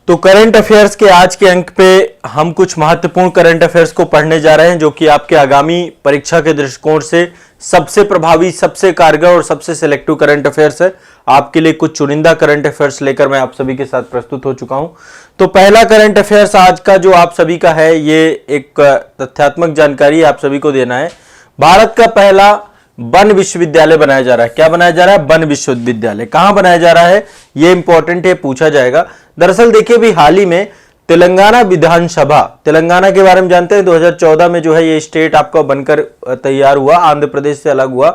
तो current affairs के आज के अंक पे हम कुछ महत्वपूर्ण करंट अफेयर्स को पढ़ने जा रहे हैं जो कि आपके आगामी परीक्षा के दृष्टिकोण से सबसे प्रभावी, सबसे कारगर और सबसे सिलेक्टिव करंट अफेयर्स है। आपके लिए कुछ चुनिंदा करंट अफेयर्स लेकर मैं आप सभी के साथ प्रस्तुत हो चुका हूं। तो पहला करंट अफेयर्स आज का जो आप सभी का है, ये एक तथ्यात्मक जानकारी आप सभी को देना है। भारत का पहला वन विश्वविद्यालय बनाया जा रहा है। क्या बनाया जा रहा है? वन विश्वविद्यालय। कहां बनाया जा रहा है? ये इंपॉर्टेंट है, पूछा जाएगा। दरअसल देखिए भी हाल ही में तेलंगाना विधानसभा, तेलंगाना के बारे में जानते हैं, 2014 में जो है ये स्टेट आपका बनकर तैयार हुआ, आंध्र प्रदेश से अलग हुआ।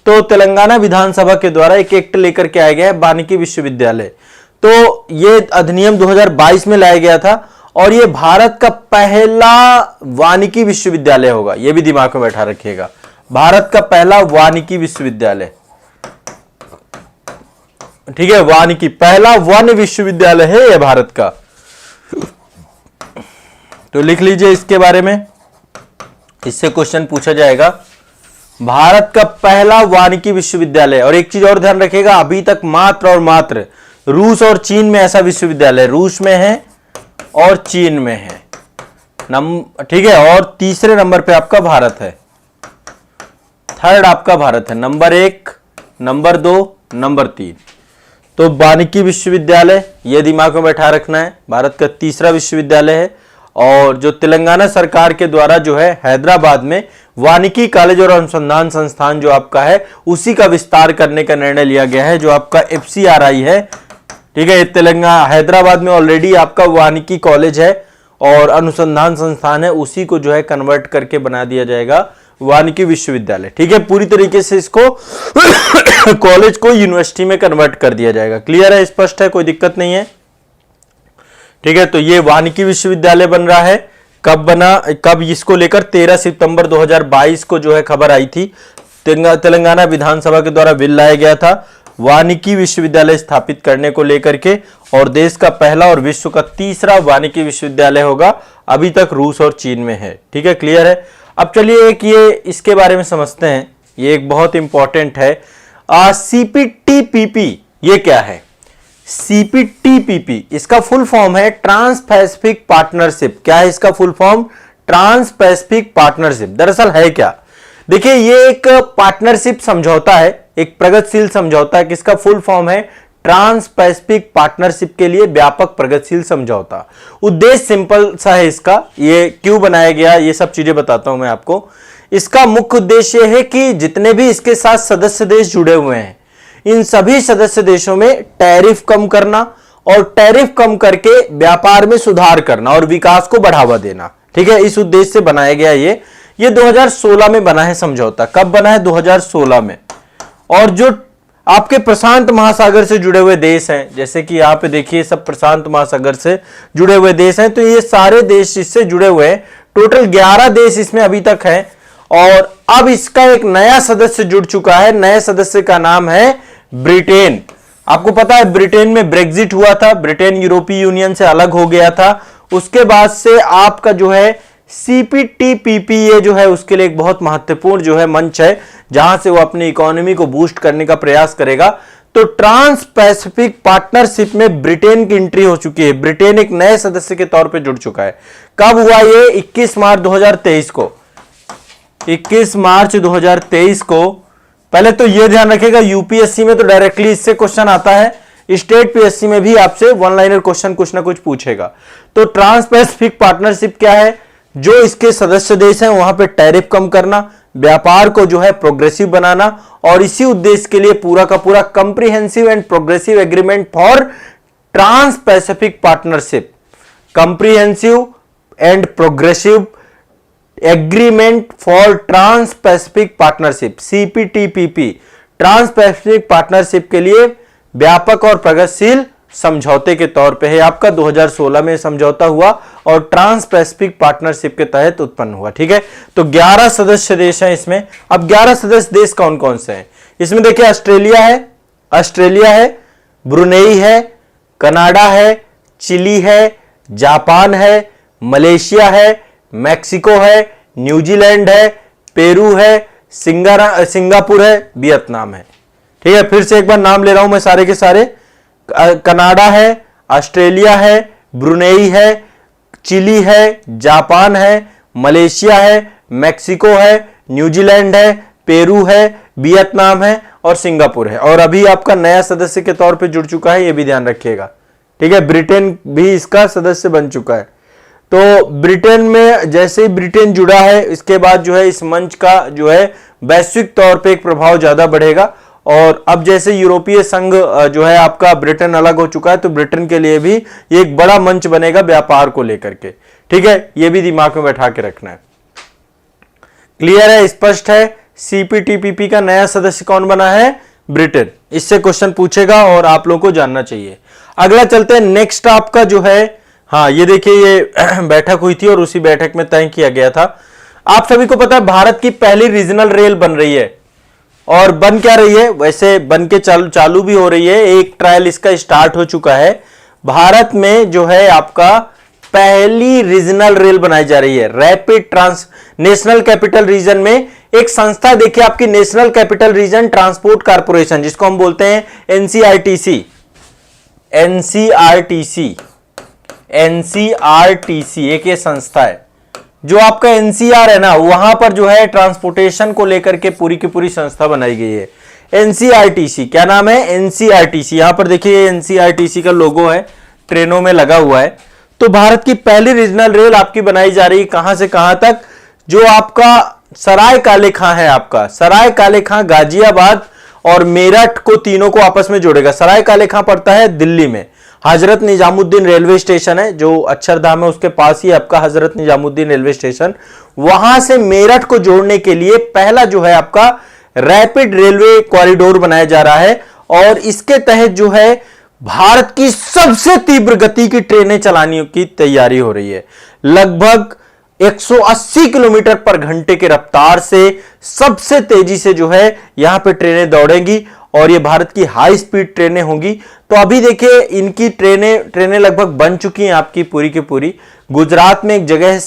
तो तेलंगाना विधानसभा के द्वारा एक एक्ट लेकर के आया गया है, वानिकी विश्वविद्यालय। तो ये अधिनियम 2022 में लाया गया था और ये भारत का पहला वानिकी विश्वविद्यालय होगा। ये भी दिमाग में बैठा रखिएगा, भारत का पहला वानिकी विश्वविद्यालय। ठीक है, वानिकी पहला वन विश्वविद्यालय है ये भारत का। तो लिख लीजिए इसके बारे में, इससे क्वेश्चन पूछा जाएगा। भारत का पहला वानिकी विश्वविद्यालय। और एक चीज और ध्यान रखिएगा, अभी तक मात्र और मात्र रूस और चीन में ऐसा विश्वविद्यालय, रूस में है और चीन में है। ठीक है, और तीसरे नंबर पे आपका भारत है, थर्ड आपका भारत है, नंबर 1, नंबर 2, नंबर 3। तो वानिकी विश्वविद्यालय ये दिमाग में बैठा रखना है, भारत का तीसरा विश्वविद्यालय है। और जो तेलंगाना सरकार के द्वारा जो है हैदराबाद में वानिकी कॉलेज और अनुसंधान संस्थान जो आपका है उसी का विस्तार करने का निर्णय लिया गया है, जो आपका FCRI है। ठीक है, तेलंगाना हैदराबाद में ऑलरेडी आपका वानिकी कॉलेज है और अनुसंधान संस्थान है, उसी को जो है कन्वर्ट करके बना दिया जाएगा वानिकी विश्वविद्यालय। ठीक है, पूरी तरीके से इसको कॉलेज को यूनिवर्सिटी में कन्वर्ट कर दिया जाएगा। क्लियर है, स्पष्ट है, कोई दिक्कत नहीं है। ठीक है, तो ये वानिकी विश्वविद्यालय बन रहा है। कब बना, कब इसको लेकर 13 सितंबर 2022 को जो है खबर आई थी। तेलंगाना विधानसभा के द्वारा बिल लाया गया था वानिकी विश्वविद्यालय स्थापित करने को लेकर के, और देश का पहला और विश्व का तीसरा वानिकी विश्वविद्यालय होगा। अभी तक रूस और चीन में है। ठीक है, क्लियर है। अब चलिए एक ये इसके बारे में समझते हैं, ये एक बहुत इंपॉर्टेंट है। CPTPP ये क्या है? CPTPP इसका फुल फॉर्म है ट्रांस पैसिफिक पार्टनरशिप। क्या है इसका full form? Trans pacific partnership. दरअसल है क्या, देखिए ये एक पार्टनरशिप समझौता है, एक प्रगतिशील समझौता है। किसका फुल फॉर्म है? ट्रांस पैसिफिक पार्टनरशिप के लिए व्यापक प्रगतिशील समझौता। उद्देश्य सिंपल सा है इसका, ये क्यों बनाया गया ये सब चीजें बताता हूं मैं आपको। इसका मुख्य उद्देश्य है कि जितने भी इसके साथ सदस्य देश जुड़े हुए हैं, इन सभी सदस्य देशों में टैरिफ कम करना और टैरिफ कम करके व्यापार में सुधार करना और विकास को बढ़ावा देना। ठीक है, इस उद्देश्य से बनाया गया ये 2016 में बना है समझौता। कब बना है? 2016 में। और जो आपके प्रशांत महासागर से जुड़े हुए देश हैं, जैसे कि यहां पे देखिए सब प्रशांत महासागर से जुड़े हुए देश हैं, तो ये सारे देश इससे जुड़े हुए हैं। टोटल 11 देश इसमें अभी तक हैं और अब इसका एक नया सदस्य जुड़ चुका है। नए सदस्य का नाम है ब्रिटेन। आपको पता है ब्रिटेन में ब्रेग्जिट हुआ था, ब्रिटेन यूरोपीय यूनियन से अलग हो गया था। उसके बाद से आपका जो है CPTPP ये जो है उसके लिए एक बहुत महत्वपूर्ण जो है मंच है, जहां से वो अपनी इकोनॉमी को बूस्ट करने का प्रयास करेगा। तो ट्रांस पैसिफिक पार्टनरशिप में ब्रिटेन की एंट्री हो चुकी है। ब्रिटेन एक नए सदस्य के तौर पे जुड़ चुका है। कब हुआ ये? 21 मार्च 2023 को। 21 मार्च 2023 को। पहले तो ये ध्यान रखिएगा, यूपीएससी में तो डायरेक्टली इससे क्वेश्चन आता है, स्टेट पीएससी में भी आपसे वन लाइनर क्वेश्चन कुछ ना कुछ पूछेगा। तो ट्रांस पैसिफिक पार्टनरशिप क्या है? जो इसके सदस्य देश हैं वहां पे टैरिफ कम करना, व्यापार को जो है प्रोग्रेसिव बनाना, और इसी उद्देश्य के लिए पूरा का पूरा comprehensive and progressive agreement for trans pacific partnership, comprehensive and progressive agreement for trans pacific partnership CPTPP, trans pacific partnership के लिए व्यापक और प्रगतिशील समझौते के तौर पे है। आपका 2016 में समझौता हुआ और ट्रांस पैसिफिक पार्टनरशिप के तहत उत्पन्न हुआ। ठीक है, तो 11 सदस्य देश हैं इसमें। अब 11 सदस्य देश कौन कौन से हैं इसमें? देखिए ऑस्ट्रेलिया है, ब्रुनेई है, कनाडा है, चिली है, जापान है, मलेशिया है, मैक्सिको है, न्यूजीलैंड है, पेरू है, सिंगापुर है, वियतनाम है। ठीक है, फिर से एक बार नाम ले रहा हूं मैं सारे के सारे। कनाडा है, ऑस्ट्रेलिया है, ब्रुनेई है, चिली है, जापान है, मलेशिया है, मैक्सिको है, न्यूजीलैंड है, पेरू है, वियतनाम है और सिंगापुर है। और अभी आपका नया सदस्य के तौर पे जुड़ चुका है, ये भी ध्यान रखिएगा, ठीक है। ब्रिटेन भी इसका सदस्य बन चुका है। तो ब्रिटेन में जैसे ही ब्रिटेन जुड़ा है, इसके बाद जो है इस मंच का जो है वैश्विक तौर पे एक प्रभाव ज्यादा बढ़ेगा। और अब जैसे यूरोपीय संघ जो है आपका ब्रिटेन अलग हो चुका है, तो ब्रिटेन के लिए भी ये एक बड़ा मंच बनेगा व्यापार को लेकर के, ठीक है। ये भी दिमाग में बैठा के रखना है। क्लियर है, स्पष्ट है। सीपीटीपीपी का नया सदस्य कौन बना है? ब्रिटेन। इससे क्वेश्चन पूछेगा और आप लोगों को जानना चाहिए। अगला चलते हैं, नेक्स्ट आपका जो है, हाँ ये देखिए, ये बैठक हुई थी और उसी बैठक में तय किया गया था। आप सभी को पता है भारत की पहली रीजनल रेल बन रही है। और बन क्या रही है? वैसे बन के चालू भी हो रही है, एक ट्रायल इसका स्टार्ट हो चुका है। भारत में जो है आपका पहली रीजनल रेल बनाई जा रही है, रैपिड नेशनल कैपिटल रीजन में। एक संस्था देखिए आपकी, national capital region transport corporation, जिसको हम बोलते हैं एनसीआरटीसी। एनसीआरटीसी एक ये संस्था है। जो आपका एनसीआर है ना, वहां पर जो है ट्रांसपोर्टेशन को लेकर के पूरी की पूरी संस्था बनाई गई है, एनसीआरटीसी। क्या नाम है? एनसीआरटीसी। यहां पर देखिए एनसीआरटीसी का लोगो है, ट्रेनों में लगा हुआ है। तो भारत की पहली रीजनल रेल आपकी बनाई जा रही है, कहां से कहां तक? जो आपका सराय काले खां है, आपका सराय काले खां, गाजियाबाद और मेरठ को, तीनों को आपस में जोड़ेगा। सराय काले खां पड़ता है दिल्ली में, हजरत निजामुद्दीन रेलवे स्टेशन है जो अक्षरधाम है, उसके पास ही आपका हजरत निजामुद्दीन रेलवे स्टेशन। वहां से मेरठ को जोड़ने के लिए पहला जो है आपका रैपिड रेलवे कॉरिडोर बनाया जा रहा है। और इसके तहत जो है भारत की सबसे तीव्र गति की ट्रेनें चलाने की तैयारी हो रही है। लगभग 180 किलोमीटर पर घंटे के रफ्तार से सबसे तेजी से जो है यहां पे ट्रेनें दौड़ेंगी और ये भारत की हाई स्पीड ट्रेनें होंगी। तो अभी देखिए इनकी ट्रेनें लगभग बन चुकी हैं आपकी पूरी की पूरी। गुजरात में एक जगह है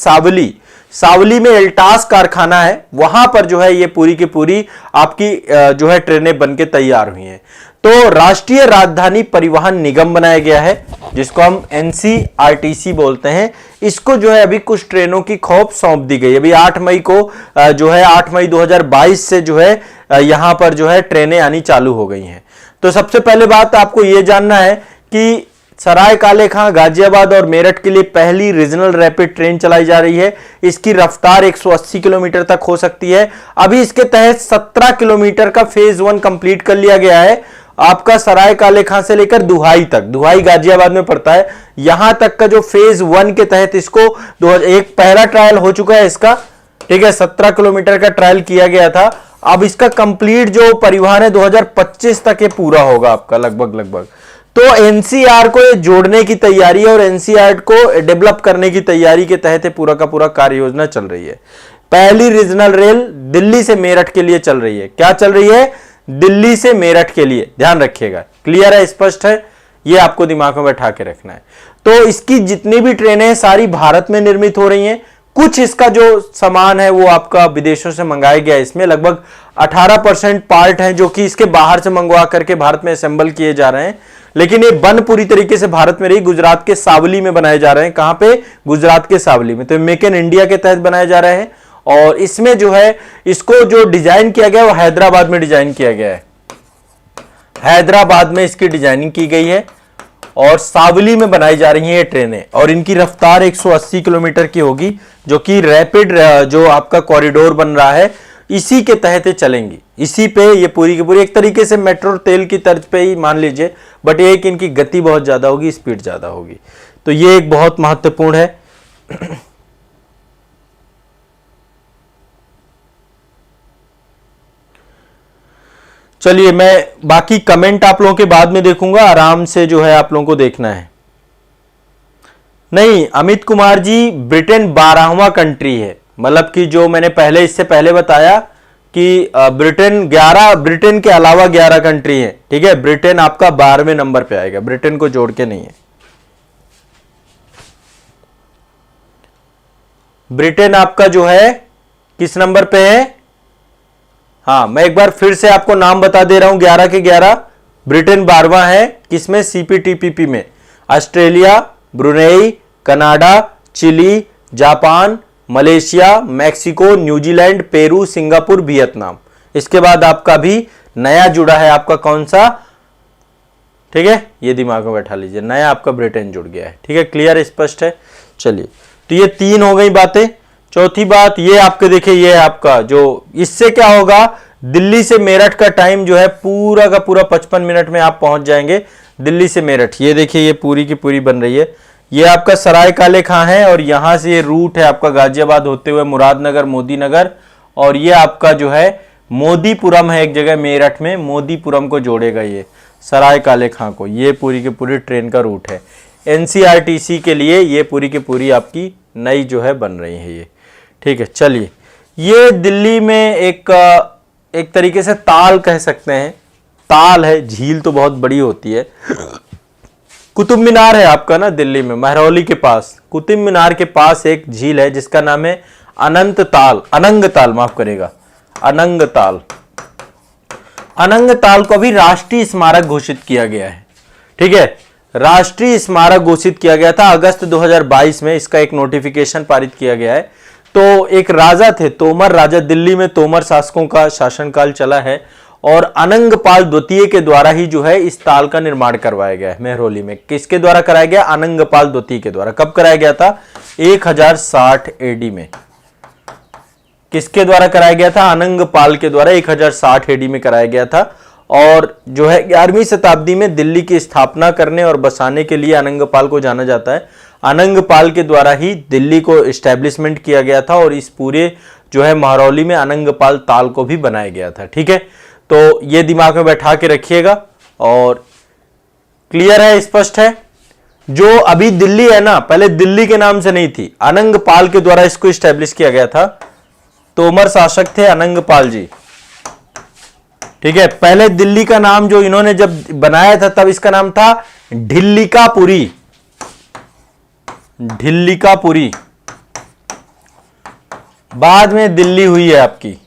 सावली में एल्टास कारखाना है, वहां पर जो है ये पूरी की पूरी आपकी जो है ट्रेनें बनके तैयार हुई हैं। तो राष्ट्रीय राजधानी परिवहन निगम बनाया गया है, जिसको हम एनसीआरटीसी बोलते हैं। इसको जो है अभी कुछ ट्रेनों की खौफ सौंप दी गई। अभी 8 मई को जो है 8 मई 2022 से जो है यहां पर जो है ट्रेनें आनी चालू हो गई हैं। तो सबसे पहले बात आपको यह जानना है कि सराय काले खां, गाजियाबाद और मेरठ के लिए पहली रीजनल रैपिड ट्रेन चलाई जा रही है। इसकी रफ्तार 180 किलोमीटर तक हो सकती है। अभी इसके तहत 17 किलोमीटर का फेज 1 कंप्लीट कर लिया गया है। आपका सराय काले खां से लेकर दुहाई तक, दुहाई गाजियाबाद में पड़ता है, यहां तक का जो फेज 1 के तहत इसको एक पहला ट्रायल हो चुका है इसका, ठीक है। 17 किलोमीटर का ट्रायल किया गया था। अब इसका कंप्लीट जो परिवहन है 2025 तक ये पूरा होगा आपका लगभग। तो एनसीआर को ये जोड़ने की तैयारी और एनसीआर को डेवलप करने की तैयारी के तहत पूरा का पूरा कार्य योजना चल रही है। पहली रीजनल रेल दिल्ली से मेरठ के लिए चल रही है। क्या चल रही है? दिल्ली से मेरठ के लिए, ध्यान रखिएगा। क्लियर है, स्पष्ट है, ये आपको दिमाग में बैठा के रखना है। तो इसकी जितनी भी ट्रेनें हैं सारी भारत में निर्मित हो रही हैं। कुछ इसका जो सामान है वो आपका विदेशों से मंगाया गया है। इसमें लगभग 18% पार्ट हैं जो कि इसके बाहर से मंगवा करके भारत में असेंबल किए जा रहे हैं। लेकिन ये बन पूरी तरीके से भारत में रही, गुजरात के सावली में बनाए जा रहे हैं। कहां पे? गुजरात के सावली में। तो मेक इन इंडिया के तहत बनाए जा रहे हैं। और इसमें जो है इसको जो डिजाइन किया गया वो हैदराबाद में डिजाइन किया गया है। हैदराबाद में इसकी डिजाइनिंग की गई है और सावली में बनाई जा रही हैं ये ट्रेनें। और इनकी रफ्तार 180 किलोमीटर की होगी, जो कि रैपिड जो आपका कॉरिडोर बन रहा है इसी के तहत चलेंगी। इसी पे ये पूरी की पूरी एक तरीके से मेट्रो तेल की तर्ज पे ही मान लीजिए, बट ये कि इनकी गति बहुत ज्यादा होगी, स्पीड ज्यादा होगी। तो ये एक बहुत महत्वपूर्ण है। चलिए मैं बाकी कमेंट आप लोगों के बाद में देखूंगा, आराम से जो है आप लोगों को देखना है। नहीं अमित कुमार जी, ब्रिटेन 12वां कंट्री है। मतलब कि जो मैंने इससे पहले बताया कि ब्रिटेन के अलावा 11 कंट्री है, ठीक है। ब्रिटेन आपका 12वें नंबर पे आएगा, ब्रिटेन को जोड़ के नहीं है। ब्रिटेन आपका जो है किस नंबर पे है? हाँ मैं एक बार फिर से आपको नाम बता दे रहा हूं, 11 के 11। ब्रिटेन 12वां है, किसमें? सीपीटीपीपी में। Australia, Brunei, Canada, Chile, Japan, Malaysia, Mexico, New Zealand, Peru, Singapore, Vietnam. इसके बाद आपका भी नया जुड़ा है आपका कौन सा, ठीक है, ये दिमाग में बैठा लीजिए, नया आपका ब्रिटेन जुड़ गया है। ठीक है, क्लियर, स्पष्ट है। चलिए, तो ये 3 हो गई बातें। चौथी बात ये आपके देखिए, ये आपका जो इससे क्या होगा, दिल्ली से मेरठ का टाइम जो है पूरा का पूरा 55 मिनट में आप पहुंच जाएंगे दिल्ली से मेरठ। ये देखिए, ये पूरी की पूरी बन रही है। ये आपका सराय काले खां है और यहां से ये रूट है आपका गाजियाबाद होते हुए मुरादनगर, मोदीनगर, और ये आपका जो है मोदीपुरम है एक जगह मेरठ में, मोदीपुरम को जोड़ेगा ये सराय काले खां को। ये पूरी की पूरी ट्रेन का रूट है। एनसीआरटीसी के लिए ये पूरी की पूरी आपकी नई जो है बन रही है ये। ठीक है, चलिए, ये दिल्ली में एक तरीके से ताल कह सकते हैं, ताल है, झील तो बहुत बड़ी होती है। कुतुब मीनार है आपका ना दिल्ली में, महरौली के पास कुतुब मीनार के पास एक झील है जिसका नाम है अनंग ताल, माफ करेगा, अनंग ताल। अनंग ताल को भी राष्ट्रीय स्मारक घोषित किया गया है। ठीक है, राष्ट्रीय स्मारक घोषित किया गया था अगस्त 2022 में, इसका एक नोटिफिकेशन पारित किया गया है। तो एक राजा थे, तोमर राजा, दिल्ली में तोमर शासकों का शासनकाल चला है और अनंगपाल द्वितीय के द्वारा ही जो है इस ताल का निर्माण करवाया गया है महरौली में। किसके द्वारा कराया गया, अनंगपाल द्वितीय के द्वारा। कब कराया गया था, 1060 एडी में। किसके द्वारा कराया गया था, अनंगपाल के द्वारा 1060 एडी में कराया गया था। और जो है 11वीं शताब्दी में दिल्ली की स्थापना करने और बसाने के लिए अनंगपाल को जाना जाता है। अनंगपाल के द्वारा ही दिल्ली को एस्टेब्लिशमेंट किया गया था और इस पूरे जो है महरौली में अनंगपाल ताल को भी बनाया गया था। ठीक है, तो ये दिमाग में बैठा के रखिएगा और क्लियर है, स्पष्ट है। जो अभी दिल्ली है ना, पहले दिल्ली के नाम से नहीं थी, अनंगपाल के द्वारा इसको एस्टेब्लिश किया गया था। तोमर शासक थे अनंगपाल जी। ठीक है, पहले दिल्ली का नाम जो इन्होंने जब बनाया था तब इसका नाम था ढिल्लिकापुरी, ढिल्लिकापुरी। बाद में दिल्ली हुई है आपकी।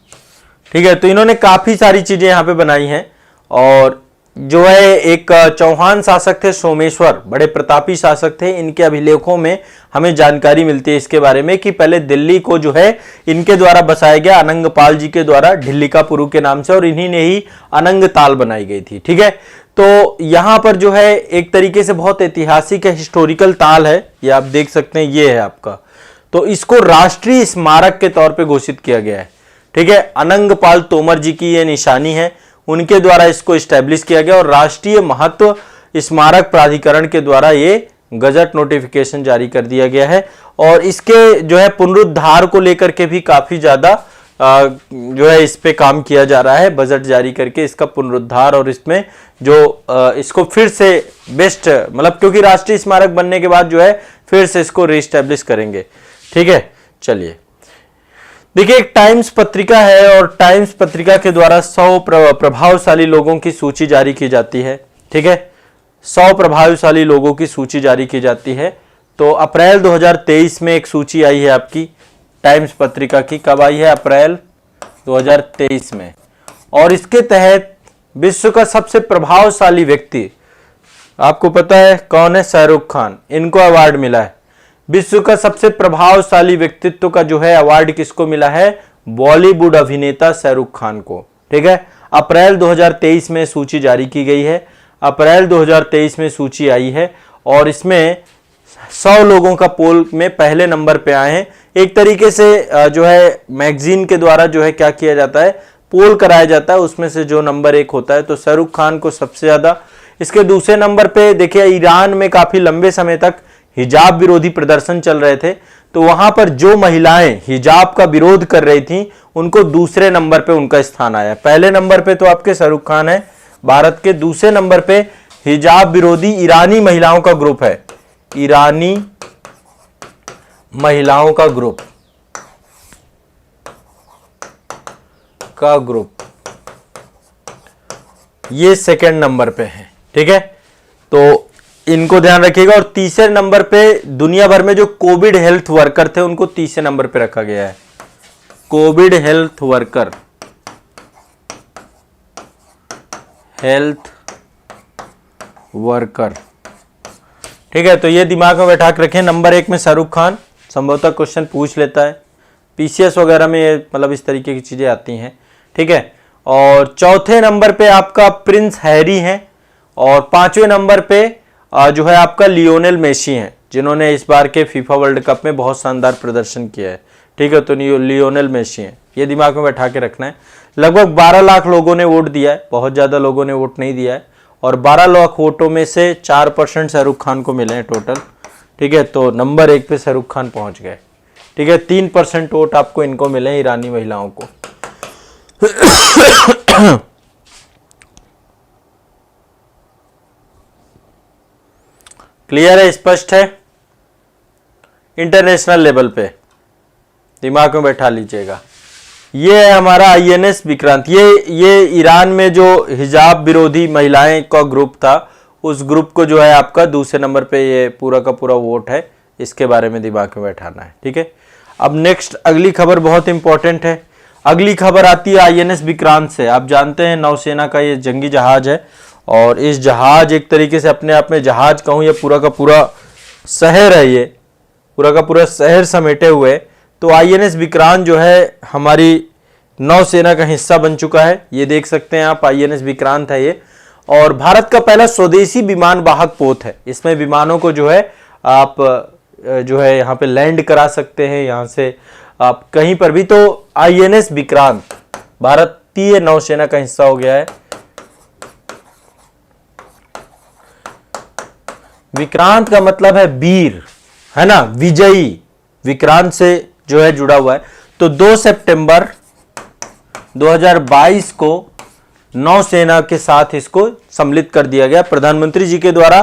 ठीक है, तो इन्होंने काफी सारी चीजें यहां पे बनाई हैं। और जो है एक चौहान शासक थे सोमेश्वर, बड़े प्रतापी शासक थे। इनके अभिलेखों में हमें जानकारी मिलती है इसके बारे में कि पहले दिल्ली को जो है इनके द्वारा बसाया गया, अनंगपाल जी के द्वारा, ढिल्लिकापुरी के नाम से, और इन्हीं ने ही अनंग ताल बनाई गई थी। ठीक है, तो यहां पर जो है एक तरीके से बहुत ऐतिहासिक है, हिस्टोरिकल ताल है, ये आप देख सकते हैं, ये है आपका। तो इसको राष्ट्रीय स्मारक के तौर पर घोषित किया गया है। ठीक है, अनंगपाल तोमर जी की ये निशानी है, उनके द्वारा इसको एस्टेब्लिश किया गया और राष्ट्रीय महत्व स्मारक प्राधिकरण के द्वारा ये गजट नोटिफिकेशन जारी कर दिया गया है। और इसके जो है पुनरुद्धार को लेकर के भी काफी ज्यादा जो है इस पे काम किया जा रहा है, बजट जारी करके इसका पुनरुद्धार और इसमें जो इसको फिर से बेस्ट, मतलब क्योंकि राष्ट्रीय स्मारक बनने के बाद जो है फिर से इसको रीस्टैब्लिश करेंगे। ठीक है, चलिए, देखिए, एक टाइम्स पत्रिका है और टाइम्स पत्रिका के द्वारा 100 प्रभावशाली लोगों की सूची जारी की जाती है। ठीक है, 100 प्रभावशाली लोगों की सूची जारी की जाती है। तो अप्रैल 2023 में एक सूची आई है आपकी टाइम्स पत्रिका की। कब आई है, अप्रैल 2023 में। और इसके तहत विश्व का सबसे प्रभावशाली व्यक्ति, आपको पता है कौन है, शाहरुख खान, इनको अवार्ड मिला है। विश्व का सबसे प्रभावशाली व्यक्तित्व का जो है अवार्ड किसको मिला है, बॉलीवुड अभिनेता शाहरुख खान को। ठीक है, अप्रैल 2023 में सूची जारी की गई है, अप्रैल 2023 में सूची आई है और इसमें 100 लोगों का पोल में पहले नंबर पे आए हैं। एक तरीके से जो है मैगजीन के द्वारा जो है क्या किया जाता है, पोल कराया जाता है, उसमें से जो नंबर 1 होता है, तो शाहरुख खान को सबसे ज्यादा। इसके दूसरे नंबर पे देखिए, ईरान में काफी लंबे समय तक हिजाब विरोधी प्रदर्शन चल रहे थे, तो वहां पर जो महिलाएं हिजाब का विरोध कर रही थी उनको दूसरे नंबर पे उनका स्थान आया। पहले नंबर पे तो आपके शाहरुख खान है भारत के, दूसरे नंबर पे हिजाब विरोधी ईरानी महिलाओं का ग्रुप है, ईरानी महिलाओं का ग्रुप ये सेकंड नंबर पे है। ठीक है, तो इनको ध्यान रखिएगा। और तीसरे नंबर पे दुनिया भर में जो कोविड हेल्थ वर्कर थे उनको तीसरे नंबर पे रखा गया है, कोविड हेल्थ वर्कर, ठीक है, तो ये दिमाग में बैठा के रखें। नंबर 1 में शाहरुख खान, संभवतः क्वेश्चन पूछ लेता है, पीसीएस वगैरह में ये मतलब इस तरीके की चीजें आती हैं। ठीक है, और चौथे नंबर पे आपका प्रिंस हैरी है, और 5वें नंबर पे जो है आपका लियोनेल मेसी हैं, जिन्होंने इस बार के फीफा वर्ल्ड कप में बहुत शानदार प्रदर्शन किया है। ठीक है, तो लियोनेल मेसी हैं, ये दिमाग में बैठा के रखना है। लगभग 12 लाख लोगों ने वोट दिया है, बहुत ज़्यादा लोगों ने वोट नहीं दिया है, और 12 लाख वोटों में से 4% शाहरुख खान को मिले हैं टोटल। ठीक है, तो नंबर 1 पे शाहरुख खान पहुंच गए। ठीक है, 3% वोट आपको इनको मिले हैं, ईरानी महिलाओं को। क्लियर है, स्पष्ट है? इंटरनेशनल लेवल पे दिमाग में बैठा लीजिएगा। ये है हमारा आईएनएस विक्रांत। ये ईरान में जो हिजाब विरोधी महिलाएं का ग्रुप था, उस ग्रुप को जो है आपका दूसरे नंबर पे ये पूरा का पूरा वोट है, इसके बारे में दिमाग में बैठाना है। ठीक है, अब नेक्स्ट अगली खबर बहुत इंपॉर्टेंट है। अगली खबर आती है आईएनएस विक्रांत से। आप जानते हैं नौसेना का ये जंगी जहाज है, और इस जहाज एक तरीके से अपने आप में जहाज कहूँ, ये पूरा का पूरा शहर है, ये पूरा का पूरा शहर समेटे हुए। तो आईएनएस विक्रांत जो है हमारी नौसेना का हिस्सा बन चुका है। ये देख सकते हैं आप, आईएनएस विक्रांत है ये, और भारत का पहला स्वदेशी विमान वाहक पोत है। इसमें विमानों को जो है आप जो है यहाँ पे लैंड करा सकते हैं, यहाँ से आप कहीं पर भी। तो आईएनएस विक्रांत भारतीय नौसेना का हिस्सा हो गया है। विक्रांत का मतलब है वीर, है ना, विजयी, विक्रांत से जो है जुड़ा हुआ है। तो 2 सितंबर 2022 को नौसेना के साथ इसको सम्मिलित कर दिया गया। प्रधानमंत्री जी के द्वारा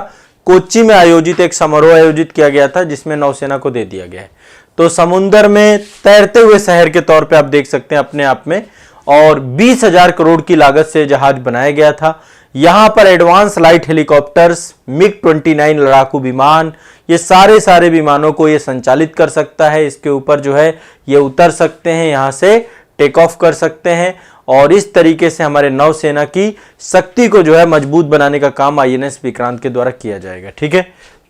कोच्चि में आयोजित एक समारोह आयोजित किया गया था, जिसमें नौसेना को दे दिया गया है। तो समुद्र में तैरते हुए शहर के तौर पे आप देख सकते हैं अपने आप में, और 20,000 करोड़ की लागत से जहाज बनाया गया था। यहां पर एडवांस लाइट हेलीकॉप्टर्स, मिग-29 लड़ाकू विमान, ये सारे विमानों को ये संचालित कर सकता है। इसके ऊपर जो है ये उतर सकते हैं, यहां से टेक ऑफ कर सकते हैं, और इस तरीके से हमारे नौसेना की शक्ति को जो है मजबूत बनाने का काम आईएनएस विक्रांत के द्वारा किया जाएगा। ठीक है,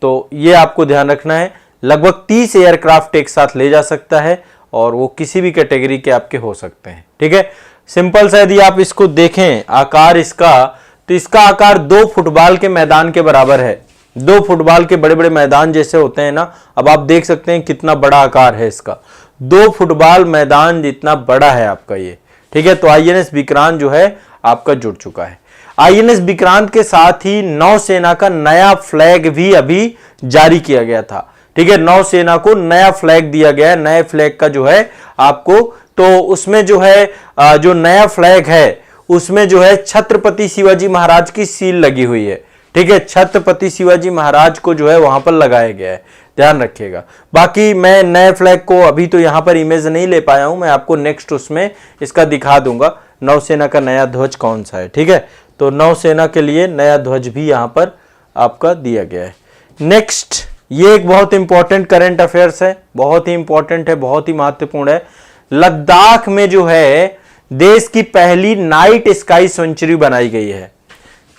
तो ये आपको ध्यान रखना है। लगभग 30 एयरक्राफ्ट एक साथ ले जा सकता है, और वो किसी भी कैटेगरी के आपके हो सकते हैं। ठीक है, सिंपल सा यदि आप इसको देखें आकार इसका, तो इसका आकार 2 फुटबॉल के मैदान के बराबर है। 2 फुटबॉल के बड़े बड़े मैदान जैसे होते हैं ना, अब आप देख सकते हैं कितना बड़ा आकार है इसका। 2 फुटबॉल मैदान जितना बड़ा है आपका ये। ठीक है, तो आईएनएस विक्रांत जो है आपका जुड़ चुका है। आईएनएस विक्रांत के साथ ही नौसेना का नया फ्लैग भी अभी जारी किया गया था। ठीक है, नौसेना को नया फ्लैग दिया गया है। नए फ्लैग का जो है आपको, तो उसमें जो है जो नया फ्लैग है उसमें जो है छत्रपति शिवाजी महाराज की सील लगी हुई है। ठीक है, छत्रपति शिवाजी महाराज को जो है वहां पर लगाया गया है, ध्यान रखिएगा। बाकी मैं नए फ्लैग को अभी तो यहां पर इमेज नहीं ले पाया हूं, मैं आपको नेक्स्ट उसमें इसका दिखा दूंगा नौसेना का नया ध्वज कौन सा है। ठीक है, तो नौसेना के लिए नया ध्वज भी यहां पर आपका दिया गया है। नेक्स्ट, ये एक बहुत इंपॉर्टेंट करंट अफेयर्स है, बहुत ही इंपॉर्टेंट है, बहुत ही महत्वपूर्ण है। लद्दाख में जो है देश की पहली नाइट स्काई सेंचुरी बनाई गई है।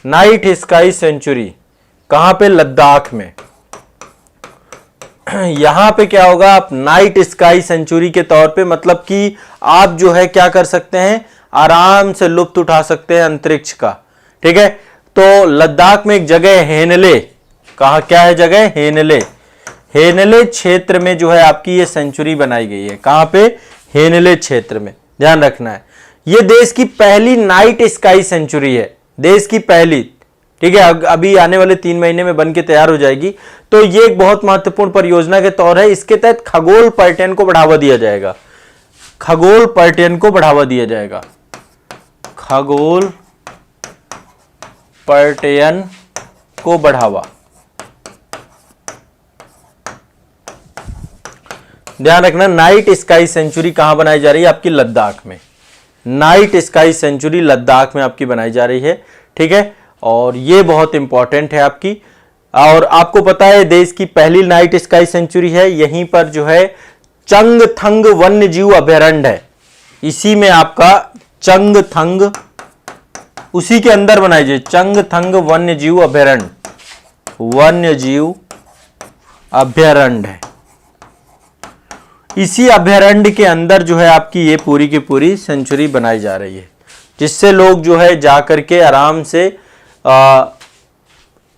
नाइट स्काई सेंचुरी कहां पे? लद्दाख में। यहां पे क्या होगा, आप नाइट स्काई सेंचुरी के तौर पे, मतलब कि आप जो है क्या कर सकते हैं, आराम से लुत्फ उठा सकते हैं अंतरिक्ष का। ठीक है, तो लद्दाख में एक जगह है हेनले, कहा क्या है जगह? हेनले। हेनले क्षेत्र में जो है आपकी ये सेंचुरी बनाई गई है। कहां पे? हेनले क्षेत्र में, ध्यान रखना है। ये देश की पहली नाइट स्काई सेंचुरी है, देश की पहली। ठीक है, अभी आने वाले 3 महीने में बन के तैयार हो जाएगी। तो ये एक बहुत महत्वपूर्ण परियोजना के तौर है। इसके तहत खगोल पर्यटन को बढ़ावा दिया जाएगा। खगोल पर्यटन को बढ़ावा दिया जाएगा। खगोल पर्यटन को बढ़ावा, ध्यान रखना। नाइट स्काई सेंचुरी कहां बनाई जा रही है? आपकी लद्दाख में। नाइट स्काई सेंचुरी लद्दाख में आपकी बनाई जा रही है। ठीक है, और ये बहुत इंपॉर्टेंट है आपकी। और आपको पता है देश की पहली नाइट स्काई सेंचुरी है, यहीं पर जो है चंगथंग वन्य जीव अभयारण्य है। इसी में आपका चंगथंग, उसी के अंदर बनाई जाए चंगथंग वन्य जीव अभयारण्य। वन्य जीव अभयारण्य है। इसी अभयारण्य के अंदर जो है आपकी ये पूरी की पूरी सेंचुरी बनाई जा रही है, जिससे लोग जो है जा करके आराम से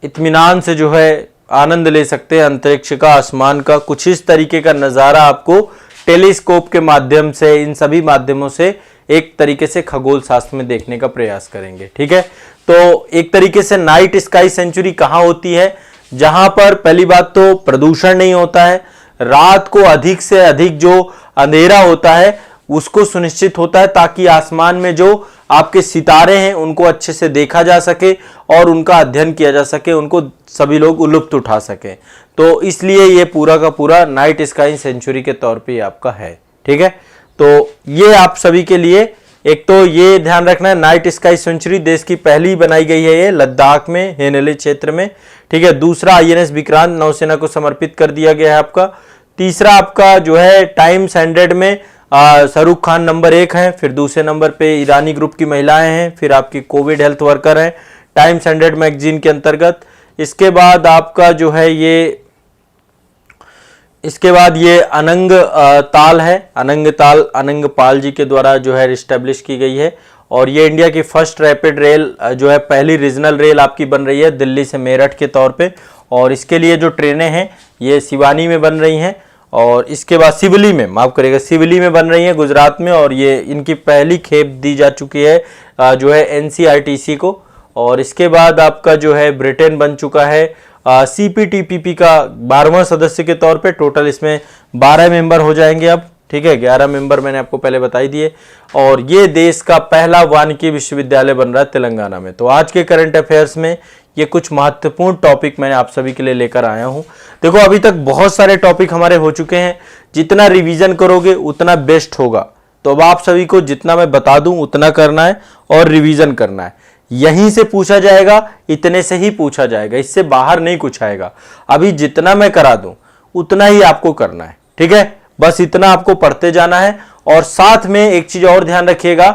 इत्मीनान से जो है आनंद ले सकते हैं अंतरिक्ष का, आसमान का। कुछ इस तरीके का नज़ारा आपको टेलीस्कोप के माध्यम से, इन सभी माध्यमों से एक तरीके से खगोल शास्त्र में देखने का प्रयास करेंगे। ठीक है, तो एक तरीके से नाइट स्काई सेंचुरी कहाँ होती है? जहां पर पहली बात तो प्रदूषण नहीं होता है, रात को अधिक से अधिक जो अंधेरा होता है उसको सुनिश्चित होता है, ताकि आसमान में जो आपके सितारे हैं उनको अच्छे से देखा जा सके और उनका अध्ययन किया जा सके, उनको सभी लोग लुत्फ उठा सके। तो इसलिए ये पूरा का पूरा नाइट स्काई सेंचुरी के तौर पे आपका है। ठीक है, तो ये आप सभी के लिए एक तो ये ध्यान रखना है, नाइट स्काई सेंचुरी देश की पहली बनाई गई है, ये लद्दाख में हेनले क्षेत्र में। ठीक है, दूसरा INS विक्रांत नौसेना को समर्पित कर दिया गया है आपका। तीसरा आपका जो है टाइम्स 100 में शाहरुख खान नंबर 1 है, फिर दूसरे नंबर पे ईरानी ग्रुप की महिलाएं हैं, फिर आपकी कोविड हेल्थ वर्कर हैं टाइम्स 100 मैगजीन के अंतर्गत। इसके बाद आपका जो है ये अनंग ताल है, अनंग ताल अनंग पाल जी के द्वारा जो है रिस्टेब्लिश की गई है, और ये इंडिया की फर्स्ट रैपिड रेल जो है पहली रीजनल रेल आपकी बन रही है दिल्ली से मेरठ के तौर पे। और इसके लिए जो ट्रेनें हैं ये सिवानी में बन रही हैं, और इसके बाद सिवली में, माफ करिएगा, सिवली में बन रही है गुजरात में, और ये इनकी पहली खेप दी जा चुकी है जो है NCRTC को। और इसके बाद आपका जो है ब्रिटेन बन चुका है CPTPP का 12वां सदस्य के तौर पे। टोटल इसमें 12 मेंबर हो जाएंगे अब। ठीक है, 11 मेंबर मैंने आपको पहले बता ही दिए। और ये देश का पहला वानिकी विश्वविद्यालय बन रहा है तेलंगाना में। तो आज के करंट अफेयर्स में ये कुछ महत्वपूर्ण टॉपिक मैंने आप सभी के लिए लेकर आया हूं। देखो, अभी तक बहुत सारे टॉपिक हमारे हो चुके हैं, जितना रिवीजन करोगे उतना बेस्ट होगा। तो अब आप सभी को जितना मैं बता दूं उतना करना है और रिवीजन करना है। यहीं से पूछा जाएगा, इतने से ही पूछा जाएगा, इससे बाहर नहीं कुछ आएगा। अभी जितना मैं करा दूं उतना ही आपको करना है। ठीक है, बस इतना आपको पढ़ते जाना है। और साथ में एक चीज और ध्यान रखिएगा,